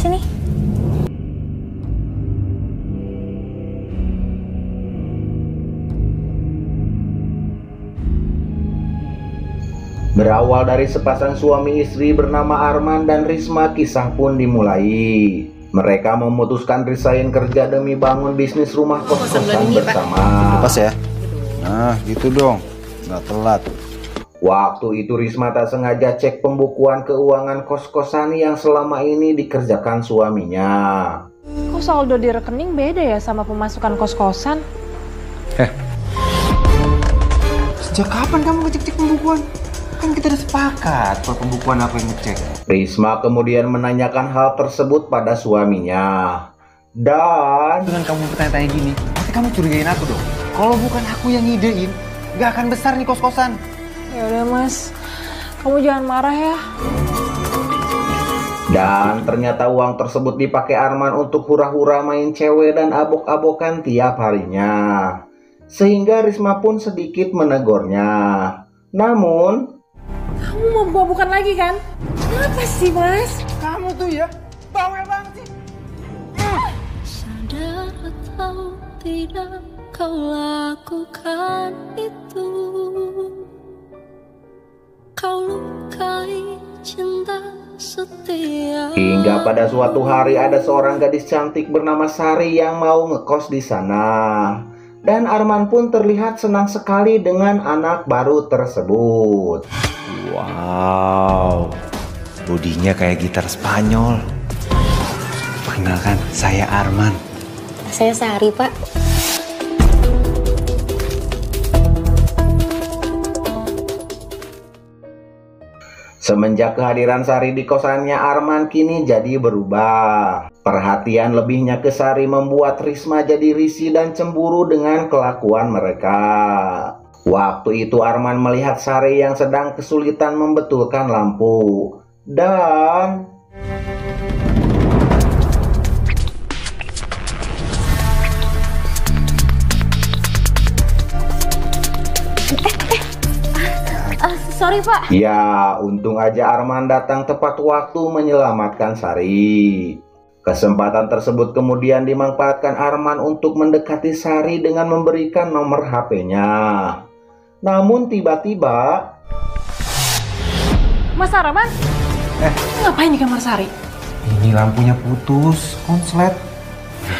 sini. Berawal dari sepasang suami istri bernama Arman dan Risma, kisah pun dimulai. Mereka memutuskan resign kerja demi bangun bisnis rumah kos-kosan bersama. Lepas ya. Nah, gitu dong. Nggak telat. Waktu itu Risma tak sengaja cek pembukuan keuangan kos-kosan yang selama ini dikerjakan suaminya. Kok saldo di rekening beda ya sama pemasukan kos-kosan? Sejak kapan kamu ngecek-cek pembukuan? Kan kita udah sepakat kalau pembukuan aku yang ngecek. Risma kemudian menanyakan hal tersebut pada suaminya. Dan Dengan kamu bertanya-tanya gini, pasti kamu curigain aku dong. Kalau bukan aku yang ngidein, nggak akan besar nih kos-kosan. Ya udah Mas, kamu jangan marah ya. Dan ternyata uang tersebut dipakai Arman untuk hura-hura main cewek dan abok-abokan tiap harinya. Sehingga Risma pun sedikit menegurnya. Namun Kamu mau buka-bukan lagi kan? Kenapa sih Mas? Kamu tuh ya, bawel banget sih. Sadar atau tidak kau lakukan itu, kau lukai cinta setia. hingga pada suatu hari ada seorang gadis cantik bernama Sari yang mau ngekos di sana. Dan Arman pun terlihat senang sekali dengan anak baru tersebut. Wow, bodinya kayak gitar Spanyol. Perkenalkan, saya Arman. Saya Sari, Pak. Semenjak kehadiran Sari di kosannya, Arman kini jadi berubah. Perhatian lebihnya ke Sari membuat Risma jadi risih dan cemburu dengan kelakuan mereka. Waktu itu Arman melihat Sari yang sedang kesulitan membetulkan lampu. Dan Sorry, Pak. ya, untung aja Arman datang tepat waktu menyelamatkan Sari. Kesempatan tersebut kemudian dimanfaatkan Arman untuk mendekati Sari dengan memberikan nomor HP-nya. Namun tiba-tiba Mas Arman? Ngapain di kamar Sari? Ini lampunya putus, konslet.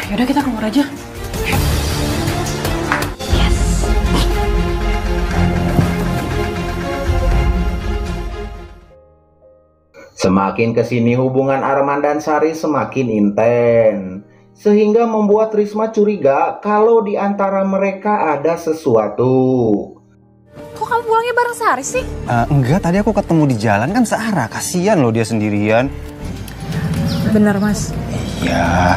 Yaudah kita keluar aja. semakin kesini hubungan Arman dan Sari semakin intens. Sehingga membuat Risma curiga kalau di antara mereka ada sesuatu. Kok kamu pulangnya bareng Sari sih? Enggak, tadi aku ketemu di jalan kan searah. Kasian loh dia sendirian. Bener Mas. Ya.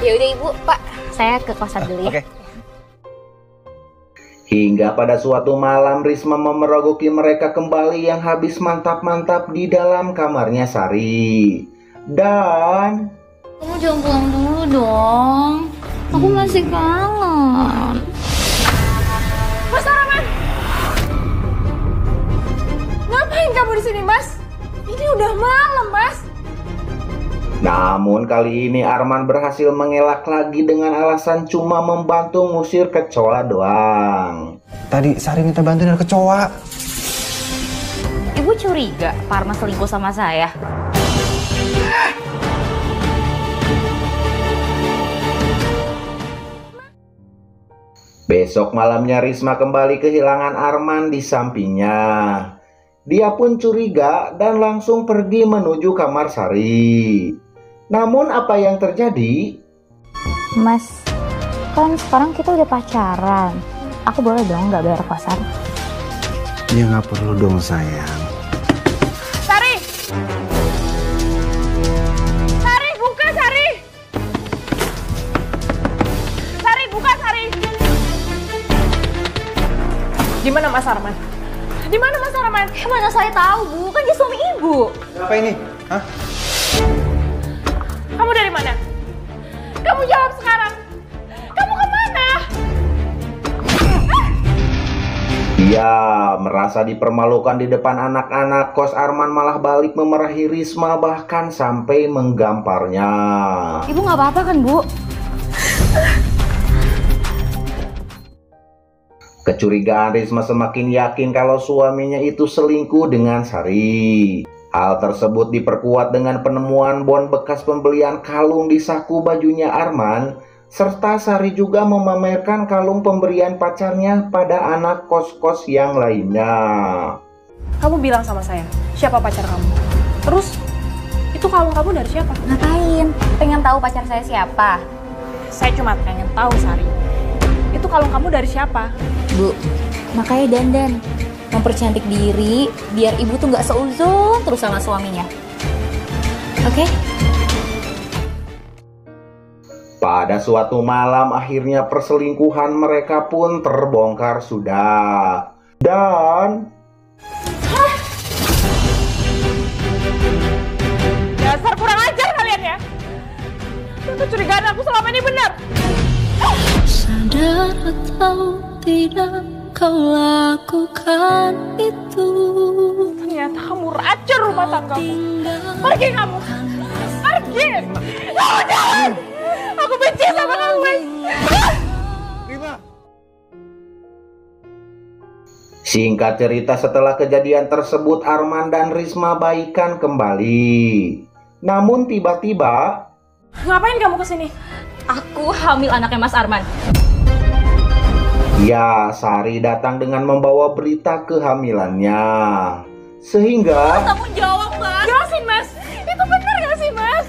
Ya udah Ibu, Pak. Saya ke kosan dulu ya. Oke. Hingga pada suatu malam Risma memergoki mereka kembali yang habis mantap-mantap di dalam kamarnya Sari. Dan Kamu jangan pulang dulu dong. Aku masih kangen. Mas Arman! Ngapain kamu di sini, Mas? Ini udah malam, Mas. namun kali ini Arman berhasil mengelak lagi dengan alasan cuma membantu ngusir kecoa doang. Tadi Sari minta bantuan dari kecoa. Ibu curiga Pak Arman selingkuh sama saya? Besok malamnya Risma kembali kehilangan Arman di sampingnya. Dia pun curiga dan langsung pergi menuju kamar Sari. Namun apa yang terjadi? Mas, kan sekarang kita udah pacaran. Aku boleh dong nggak bayar kosan? Ya nggak perlu dong sayang. Sari! Sari, buka Sari! Sari, buka Sari! Di mana Mas Arman? Di mana Mas Arman? Mana saya tahu, Bu. Kan dia suami Ibu. Apa ini? Hah? Kamu dari mana? Kamu jawab sekarang. Kamu kemana? Ya, merasa dipermalukan di depan anak-anak kos, Arman malah balik memarahi Risma, bahkan sampai menggamparnya. Ibu nggak apa-apa kan, Bu? Kecurigaan Risma semakin yakin kalau suaminya itu selingkuh dengan Sari. Hal tersebut diperkuat dengan penemuan bon bekas pembelian kalung di saku bajunya Arman, serta Sari juga memamerkan kalung pemberian pacarnya pada anak kos-kos yang lainnya. Kamu bilang sama saya, siapa pacar kamu? Terus, itu kalung kamu dari siapa? Ngapain? Pengen tahu pacar saya siapa? Saya cuma pengen tahu, Sari. Itu kalung kamu dari siapa? Bu, makanya dandan. Mempercantik diri, biar ibu tuh nggak seuzon terus sama suaminya. Oke? Pada suatu malam akhirnya perselingkuhan mereka pun terbongkar sudah. Dan Dasar kurang ajar kalian ya! Kecurigaan aku selama ini benar! Sadar atau tidak kau lakukan itu. Ternyata kamu racun rumah tanggamu. Pergi kamu! Pergi! Kamu jangan! Aku benci sama kamu, Mas! singkat cerita, setelah kejadian tersebut Arman dan Risma baikan kembali. Namun tiba-tiba, Ngapain kamu kesini? Aku hamil anaknya Mas Arman. ya, Sari datang dengan membawa berita kehamilannya. Sehingga Tanggung jawab, Mas. Jelasin, Mas! Itu benar gak sih, Mas?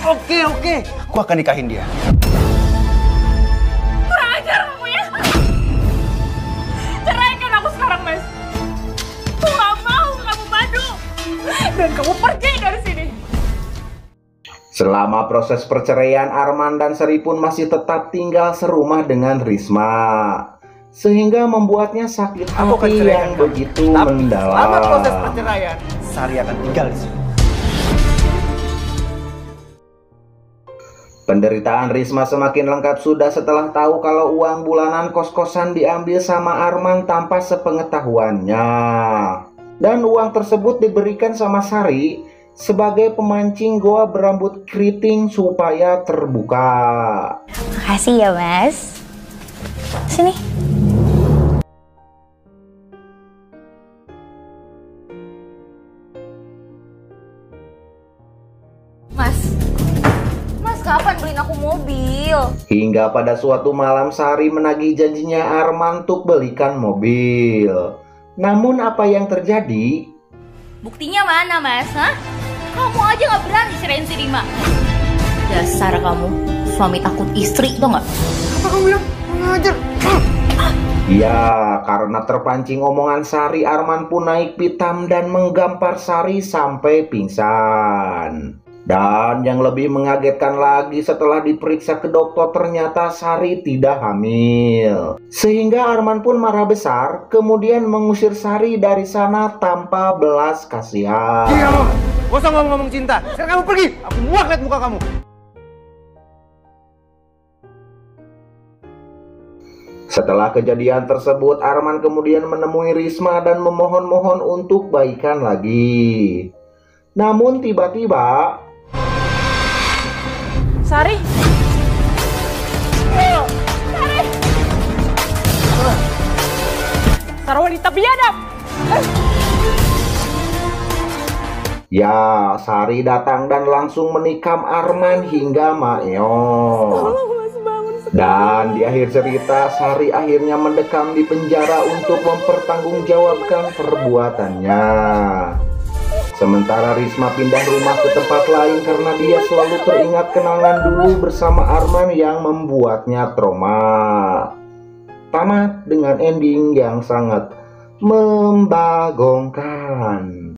Oke. Gua akan nikahin dia. Kurang ajar kamu ya! Ceraikan aku sekarang, Mas! Aku gak mau kamu madu! Dan kamu pergi dari sini! selama proses perceraian, Arman dan Sari pun masih tetap tinggal serumah dengan Risma, sehingga membuatnya sakit Aku akan hati ceraikan yang kamu. begitu Tapi mendalam. selama proses perceraian, Sari akan tinggal di sini. Penderitaan Risma semakin lengkap sudah setelah tahu kalau uang bulanan kos-kosan diambil sama Arman tanpa sepengetahuannya. Dan uang tersebut diberikan sama Sari sebagai pemancing goa berambut keriting supaya terbuka. Makasih ya, Mas. Sini. Mas, kapan beliin aku mobil? Hingga pada suatu malam Sari menagih janjinya Arman untuk belikan mobil. Namun apa yang terjadi? Buktinya mana, Mas? Hah? Kamu aja gak berani cerain si Rima. Dasar kamu, suami takut istri, tau gak? Apa kamu bilang? Mengajar. Ya, karena terpancing omongan Sari, Arman pun naik pitam dan menggampar Sari sampai pingsan. Dan yang lebih mengagetkan lagi, setelah diperiksa ke dokter ternyata Sari tidak hamil. Sehingga Arman pun marah besar, kemudian mengusir Sari dari sana tanpa belas kasihan. Pergi kamu. Gak usah ngomong-ngomong cinta. Sekarang kamu pergi. Aku muak lihat muka kamu. Setelah kejadian tersebut, Arman kemudian menemui Risma dan memohon-mohon untuk baikan lagi. Namun tiba-tiba, Sari! Sari! Sari wanita biadab! ya, Sari datang dan langsung menikam Arman hingga maeo. Dan di akhir cerita, Sari akhirnya mendekam di penjara untuk mempertanggungjawabkan perbuatannya. Sementara Risma pindah rumah ke tempat lain karena dia selalu teringat kenangan dulu bersama Arman yang membuatnya trauma. Tamat dengan ending yang sangat membagongkan.